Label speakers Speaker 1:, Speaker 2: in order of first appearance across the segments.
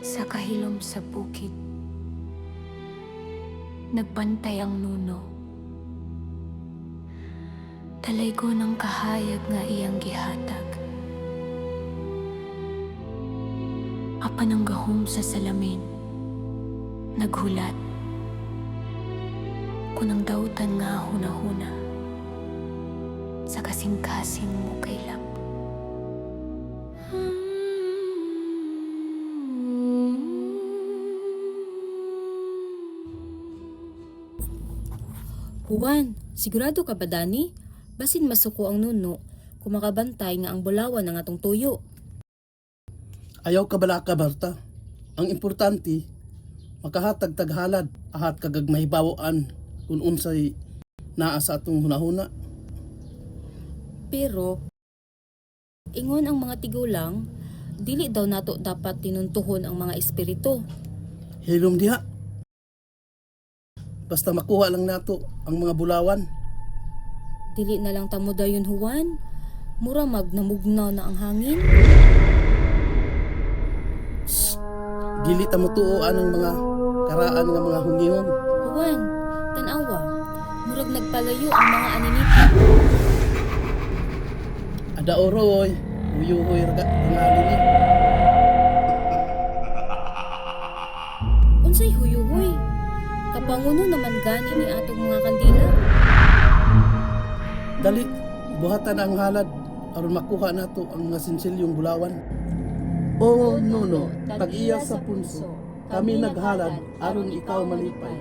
Speaker 1: Sa kahilom sa bukid, nagbantay ang nuno. Talay ko ng kahayag nga iyang gihatag. Apan ang gahom sa salamin, naghulat. Kunang dautan nga hunahuna, sa kasing-kasing mo kailap.
Speaker 2: Juan, sigurado ka ba, Dani? Basin masuko ang nuno, kung makabantay nga ang bulawan ng atong tuyo.
Speaker 3: Ayaw ka bala ka, Marta. Ang importante, makahatag taghalad ahat kagag mahibawaan kung unsay naa sa atong hunahuna.
Speaker 2: Pero, ingon ang mga tigulang, dili daw nato dapat tinuntuhon ang mga espiritu.
Speaker 3: Hilom diha. Basta makuha lang nato ang mga bulawan.
Speaker 2: Dili na lang tamo dayon, Juan. Mura namugnaw na ang hangin.
Speaker 3: Dili ta motuoan ang mga karaan nga mga hungihon.
Speaker 2: Juan, tanawa. Murag nagpalayo ang mga aninita.
Speaker 3: Ada oroy, uyuhoy raga tingali ni.
Speaker 2: Unsay huyuhoy? Kapanguno naman gani ni atong mga kandila.
Speaker 3: Dali, buhatan ang halad aron makuha nato ang mga sinsilyong bulawan. O nuno, tag-iya sa punso, kami naghalad aron ikaw malipay.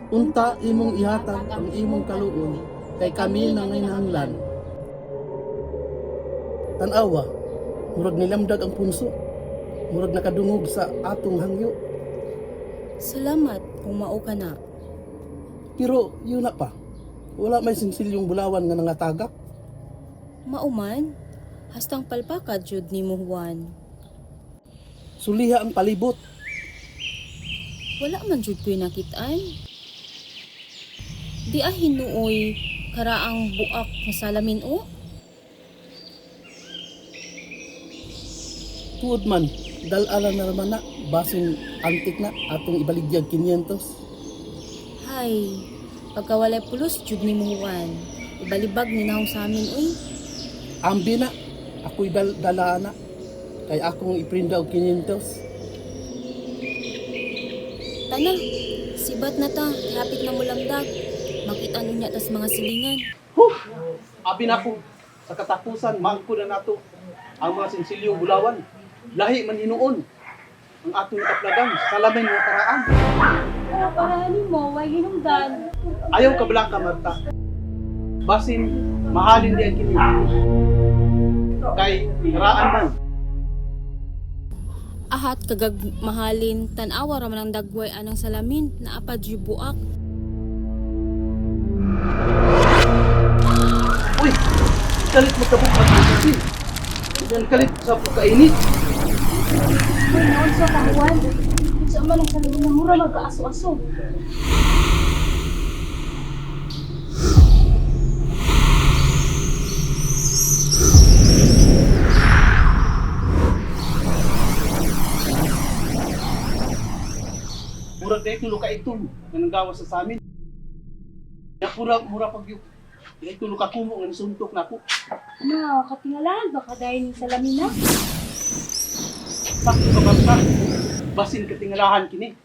Speaker 3: Unta imong ihatag ang imong kaluon, kay kami nanginahanglan. Tanawa, murag nilamdag ang punso, murag nakadungog sa atong hangyo.
Speaker 2: Salamat kung mao ka na.
Speaker 3: Pero yun na pa, wala may sinsilyong bulawan nga nangatagak.
Speaker 2: Mauman, hastang palpaka jud nimo, Juan.
Speaker 3: Suliha ang palibot.
Speaker 2: Wala man jud ko'y nakitaan. Di hinuoy karaang buak nga salamin o.
Speaker 3: Tuod man, dal-ala na naman na, basing antik na atong ibaligyag 500.
Speaker 2: Hay, pagka walay pulos jud nimo, Juan. Ibalibag ni nahong sa amin, uy.
Speaker 3: Ambi na, ako'y dala na. Kay akong iprinda og 500.
Speaker 2: Tana, sibat na ta, hapit na mo lamdag. Makita niya tas mga silingan.
Speaker 3: Abi na ko, sa katapusan, maangko na nato ang mga sinsilyong bulawan. Lahi man hinuon ang atong kaplagan, salamin mo karaan.
Speaker 2: Ano parahanin mo, way hinungdan.
Speaker 3: Ayaw ka bala ka, Marta. Basin, mahalin di ang kini. Kay karaan man.
Speaker 2: Ahat kagag mahalin, tanawa raman ang dagway anang salamin, na apad yu buak.
Speaker 3: Uy! Kalit mo tabok at masin. Yan kalit sa pagkainit.
Speaker 4: Uy, naon sa kahuan. Sa man ang salamin na mura mag-aso-aso.
Speaker 3: Murag dahil tulo ka itong na nanggawas sa amin. Kaya mura pag yung dahil tulo ka kumo nga nasuntok na ako.
Speaker 4: Ano, katingalahan baka dahil ng salamin na?
Speaker 3: Sakto ka Marta. Basin katingalahan kini.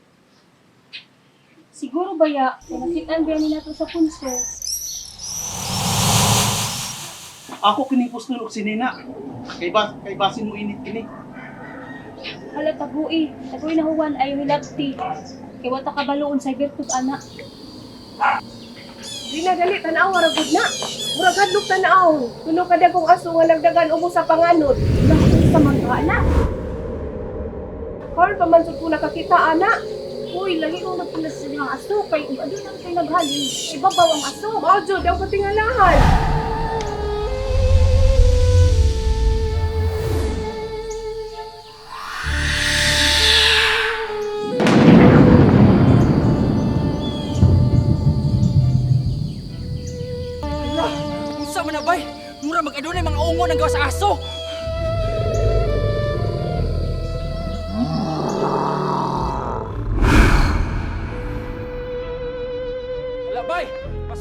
Speaker 4: Siguro ba ya, nakitaan ba nila to sa punso?
Speaker 3: Ako kining pustulok si Nina. Kay basin mo init kini.
Speaker 4: Hala, tagui. Tagui na huwan ay hilapti. Kaya wata kabaloon sa virtud, anak.
Speaker 5: Di na dali, tanaw, waragod na. Murag hadlok tanaw. Tulo ka dagong aso nga nagdagan umo sa panganod.
Speaker 4: Bakit sa mga anak?
Speaker 5: Karl, pamansod ko nakakita, anak.
Speaker 4: Uy, lagi kong nagpulas sa mga aso. Kay ano lang kayo naghalin. Ibabaw ang aso.
Speaker 5: Maudyo, daw katingalahan.
Speaker 6: Unsa man na bay? Mura mag-adunay mga ungo ng gawa sa aso.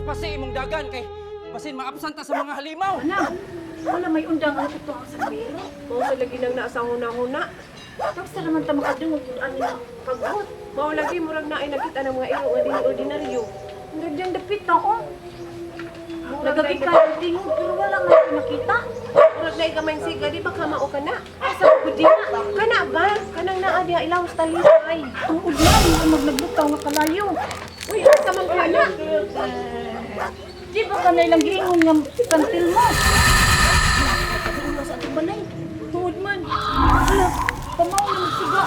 Speaker 6: pasi imong dagan kay basin maabsanta sa mga halimaw.
Speaker 5: Anak, wala may undang ang ito ang sabiro. Mao sa lagi nang naa sa huna-huna. Tapos na naman ta makadungog yung ano na pagbuot. Mao lagi murag na ay nakita ng mga iro nga ordinaryo. Murag diyang dapit ako. Nagagay ka ng tingog pero wala nga nakita. Murag na ikamay siga di baka mao ka na. Asa ko di na. Kana ba? Kanang naa diha ilaw sa talisay. Ang udlan mag nagbutaw nga kalayo. Uy, asa man ka na?
Speaker 4: Di ba ka na ilang giingon nga kantil mo? Sa ating balay. Tuod man. Wala, tamaw na magsiga.